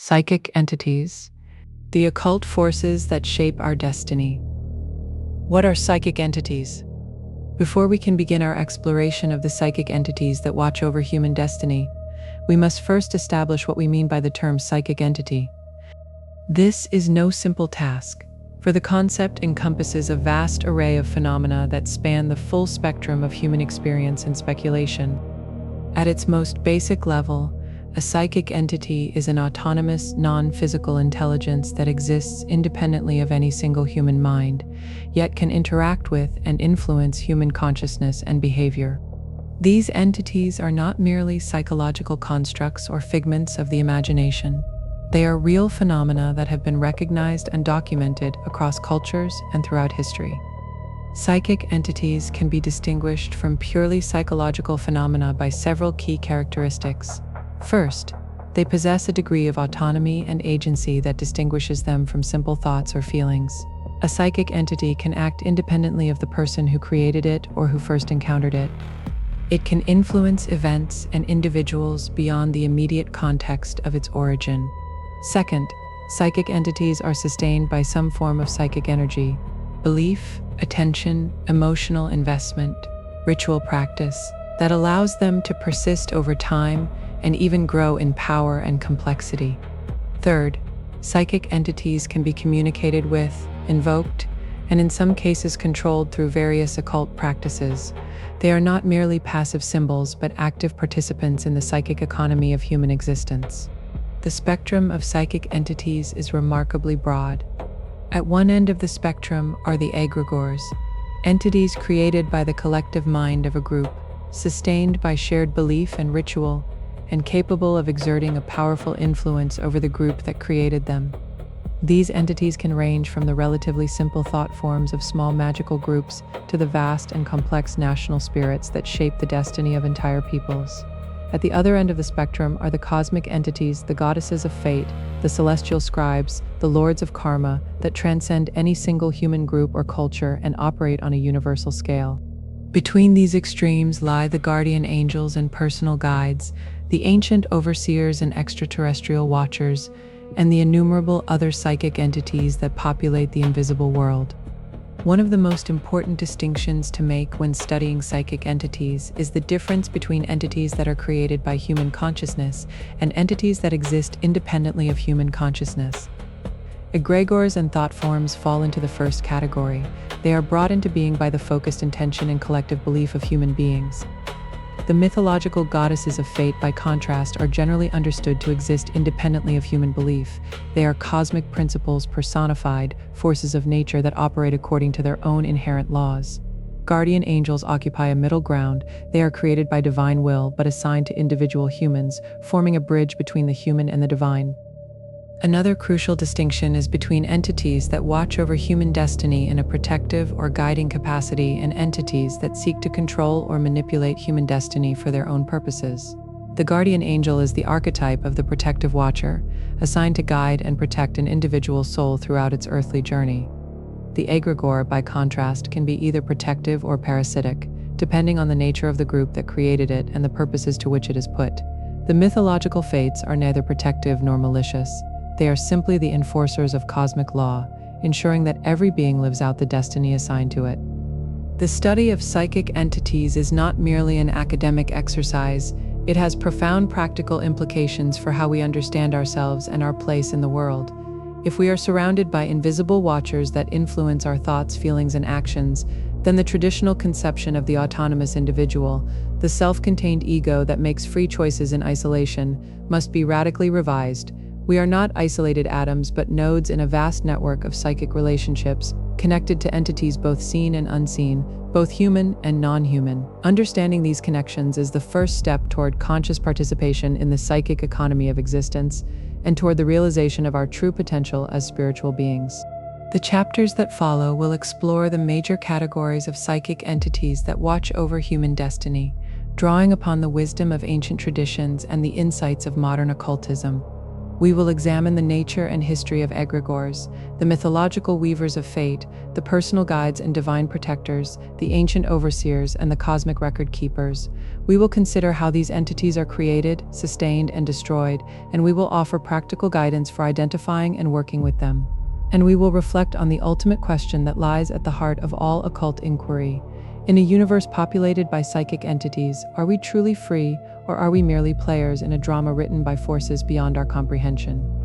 Psychic entities, the occult forces that shape our destiny. What are psychic entities? Before we can begin our exploration of the psychic entities that watch over human destiny, we must first establish what we mean by the term psychic entity. This is no simple task, for the concept encompasses a vast array of phenomena that span the full spectrum of human experience and speculation. At its most basic level, a psychic entity is an autonomous, non-physical intelligence that exists independently of any single human mind, yet can interact with and influence human consciousness and behavior. These entities are not merely psychological constructs or figments of the imagination. They are real phenomena that have been recognized and documented across cultures and throughout history. Psychic entities can be distinguished from purely psychological phenomena by several key characteristics. First, they possess a degree of autonomy and agency that distinguishes them from simple thoughts or feelings. A psychic entity can act independently of the person who created it or who first encountered it. It can influence events and individuals beyond the immediate context of its origin. Second, psychic entities are sustained by some form of psychic energy, belief, attention, emotional investment, ritual practice that allows them to persist over time and even grow in power and complexity. Third, psychic entities can be communicated with, invoked, and in some cases controlled through various occult practices. They are not merely passive symbols, but active participants in the psychic economy of human existence. The spectrum of psychic entities is remarkably broad. At one end of the spectrum are the egregores, entities created by the collective mind of a group, sustained by shared belief and ritual, and capable of exerting a powerful influence over the group that created them. These entities can range from the relatively simple thought forms of small magical groups to the vast and complex national spirits that shape the destiny of entire peoples. At the other end of the spectrum are the cosmic entities, the goddesses of fate, the celestial scribes, the lords of karma, that transcend any single human group or culture and operate on a universal scale. Between these extremes lie the guardian angels and personal guides, the ancient overseers and extraterrestrial watchers, and the innumerable other psychic entities that populate the invisible world. One of the most important distinctions to make when studying psychic entities is the difference between entities that are created by human consciousness and entities that exist independently of human consciousness. Egregores and thought forms fall into the first category. They are brought into being by the focused intention and collective belief of human beings. The mythological goddesses of fate, by contrast, are generally understood to exist independently of human belief. They are cosmic principles personified, forces of nature that operate according to their own inherent laws. Guardian angels occupy a middle ground. They are created by divine will, but assigned to individual humans, forming a bridge between the human and the divine. Another crucial distinction is between entities that watch over human destiny in a protective or guiding capacity and entities that seek to control or manipulate human destiny for their own purposes. The guardian angel is the archetype of the protective watcher, assigned to guide and protect an individual soul throughout its earthly journey. The egregore, by contrast, can be either protective or parasitic, depending on the nature of the group that created it and the purposes to which it is put. The mythological fates are neither protective nor malicious. They are simply the enforcers of cosmic law, ensuring that every being lives out the destiny assigned to it. The study of psychic entities is not merely an academic exercise. It has profound practical implications for how we understand ourselves and our place in the world. If we are surrounded by invisible watchers that influence our thoughts, feelings, and actions, then the traditional conception of the autonomous individual, the self-contained ego that makes free choices in isolation, must be radically revised. We are not isolated atoms, but nodes in a vast network of psychic relationships, connected to entities both seen and unseen, both human and non-human. Understanding these connections is the first step toward conscious participation in the psychic economy of existence, and toward the realization of our true potential as spiritual beings. The chapters that follow will explore the major categories of psychic entities that watch over human destiny, drawing upon the wisdom of ancient traditions and the insights of modern occultism. We will examine the nature and history of egregores, the mythological weavers of fate, the personal guides and divine protectors, the ancient overseers, and the cosmic record keepers. We will consider how these entities are created, sustained, and destroyed, and we will offer practical guidance for identifying and working with them. And we will reflect on the ultimate question that lies at the heart of all occult inquiry. In a universe populated by psychic entities, are we truly free, or are we merely players in a drama written by forces beyond our comprehension?